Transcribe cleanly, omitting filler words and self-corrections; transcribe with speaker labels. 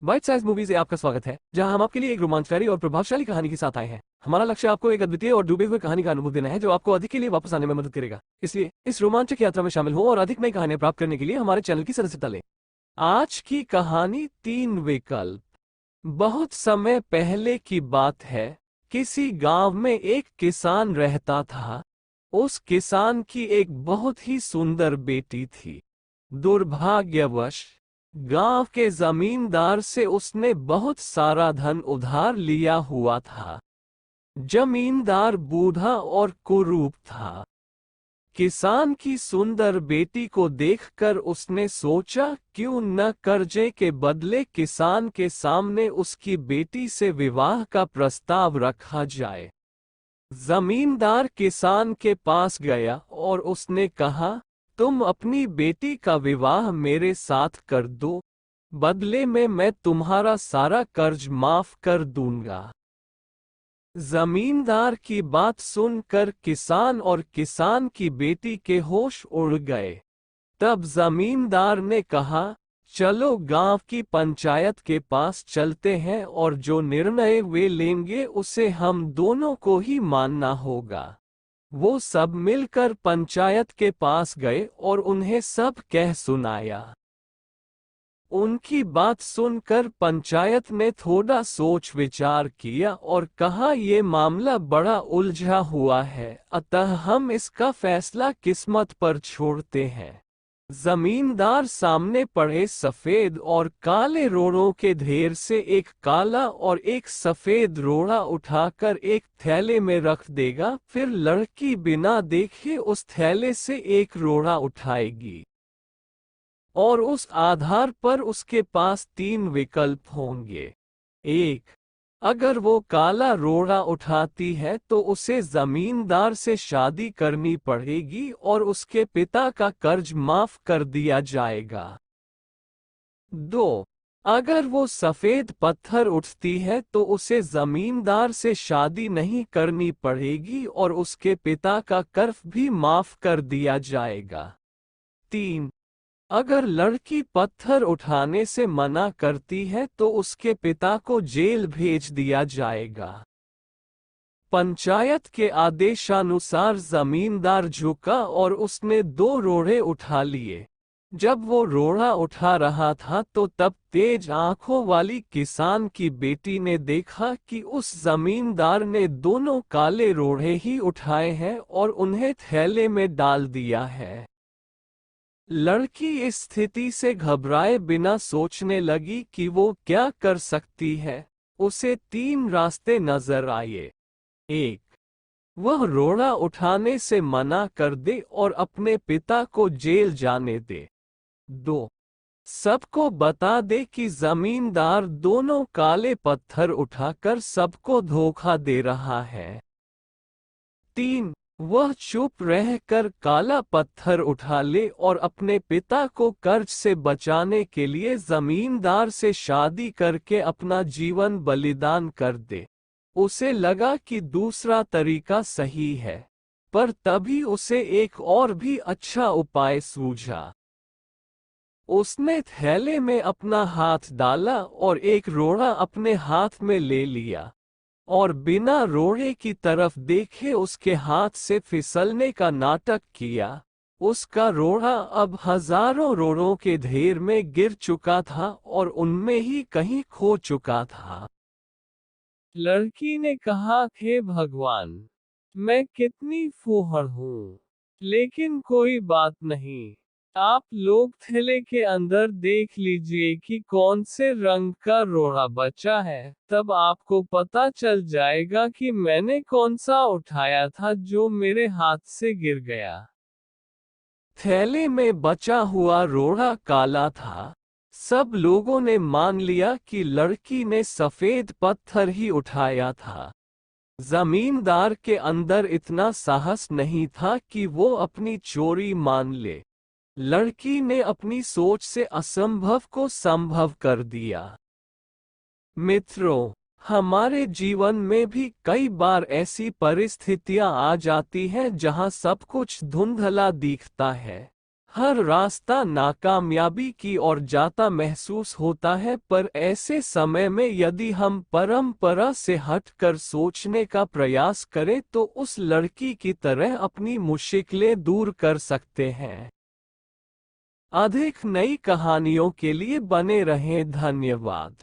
Speaker 1: Bite size movies में आपका स्वागत है, जहां हम आपके लिए एक रोमांचकारी और प्रभावशाली कहानी के साथ आए हैं। हमारा लक्ष्य आपको एक अद्वितीय और डूबे हुए कहानी का अनुभव देना है, जो आपको अधिक के लिए वापस आने में मदद करेगा। इसलिए इस रोमांचक यात्रा में शामिल हो और अधिक नई कहानियां प्राप्त करने के लिए हमारे चैनल की सदस्यता लें। आज की कहानी 3 विकल्प। बहुत समय पहले की बात है। किसी गांव में एक किसान रहता था। उस किसान की एक बहुत ही सुंदर बेटी थी। दुर्भाग्यवश गांव के जमींदार से उसने बहुत सारा धन उधार लिया हुआ था। जमींदार बूढ़ा और कुरूप था। किसान की सुंदर बेटी को देखकर उसने सोचा, क्यों न कर्जे के बदले किसान के सामने उसकी बेटी से विवाह का प्रस्ताव रखा जाए। जमींदार किसान के पास गया और उसने कहा, तुम अपनी बेटी का विवाह मेरे साथ कर दो, बदले में मैं तुम्हारा सारा कर्ज माफ कर दूंगा। जमींदार की बात सुनकर किसान और किसान की बेटी के होश उड़ गए। तब जमींदार ने कहा, चलो गांव की पंचायत के पास चलते हैं और जो निर्णय वे लेंगे उसे हम दोनों को ही मानना होगा। वो सब मिलकर पंचायत के पास गए और उन्हें सब कह सुनाया। उनकी बात सुनकर पंचायत ने थोड़ा सोच विचार किया और कहा, ये मामला बड़ा उलझा हुआ है, अतः हम इसका फैसला किस्मत पर छोड़ते हैं। जमींदार सामने पड़े सफेद और काले रोड़ों के ढेर से एक काला और एक सफेद रोड़ा उठाकर एक थैले में रख देगा, फिर लड़की बिना देखे उस थैले से एक रोड़ा उठाएगी और उस आधार पर उसके पास 3 विकल्प होंगे। 1. अगर वो काला रोड़ा उठाती है तो उसे जमींदार से शादी करनी पड़ेगी और उसके पिता का कर्ज माफ कर दिया जाएगा। 2. अगर वो सफेद पत्थर उठती है तो उसे जमींदार से शादी नहीं करनी पड़ेगी और उसके पिता का कर्ज भी माफ कर दिया जाएगा। 3. अगर लड़की पत्थर उठाने से मना करती है तो उसके पिता को जेल भेज दिया जाएगा। पंचायत के आदेशानुसार जमींदार झुका और उसने 2 रोड़े उठा लिए। जब वो रोड़ा उठा रहा था तो तब तेज आंखों वाली किसान की बेटी ने देखा कि उस जमींदार ने दोनों काले रोड़े ही उठाए हैं और उन्हें थैले में डाल दिया है। लड़की इस स्थिति से घबराए बिना सोचने लगी कि वो क्या कर सकती है। उसे 3 रास्ते नजर आए। 1. वह रोड़ा उठाने से मना कर दे और अपने पिता को जेल जाने दे। 2. सबको बता दे कि जमींदार दोनों काले पत्थर उठाकर सबको धोखा दे रहा है। 3. वह चुप रहकर काला पत्थर उठा ले और अपने पिता को कर्ज से बचाने के लिए जमींदार से शादी करके अपना जीवन बलिदान कर दे। उसे लगा कि दूसरा तरीका सही है, पर तभी उसे एक और भी अच्छा उपाय सूझा। उसने थैले में अपना हाथ डाला और एक रोड़ा अपने हाथ में ले लिया और बिना रोड़े की तरफ देखे उसके हाथ से फिसलने का नाटक किया। उसका रोड़ा अब हजारों रोड़ों के ढेर में गिर चुका था और उनमें ही कहीं खो चुका था। लड़की ने कहा, हे भगवान, मैं कितनी फूहड़ हूँ। लेकिन कोई बात नहीं, आप लोग थैले के अंदर देख लीजिए कि कौन से रंग का रोड़ा बचा है, तब आपको पता चल जाएगा कि मैंने कौन सा उठाया था जो मेरे हाथ से गिर गया। थैले में बचा हुआ रोड़ा काला था। सब लोगों ने मान लिया कि लड़की ने सफेद पत्थर ही उठाया था। जमींदार के अंदर इतना साहस नहीं था कि वो अपनी चोरी मान ले। लड़की ने अपनी सोच से असंभव को संभव कर दिया। मित्रों, हमारे जीवन में भी कई बार ऐसी परिस्थितियां आ जाती हैं जहां सब कुछ धुंधला दिखता है। हर रास्ता नाकामयाबी की ओर जाता महसूस होता है, पर ऐसे समय में यदि हम परंपरा से हटकर सोचने का प्रयास करें तो उस लड़की की तरह अपनी मुश्किलें दूर कर सकते हैं। अधिक नई कहानियों के लिए बने रहें। धन्यवाद।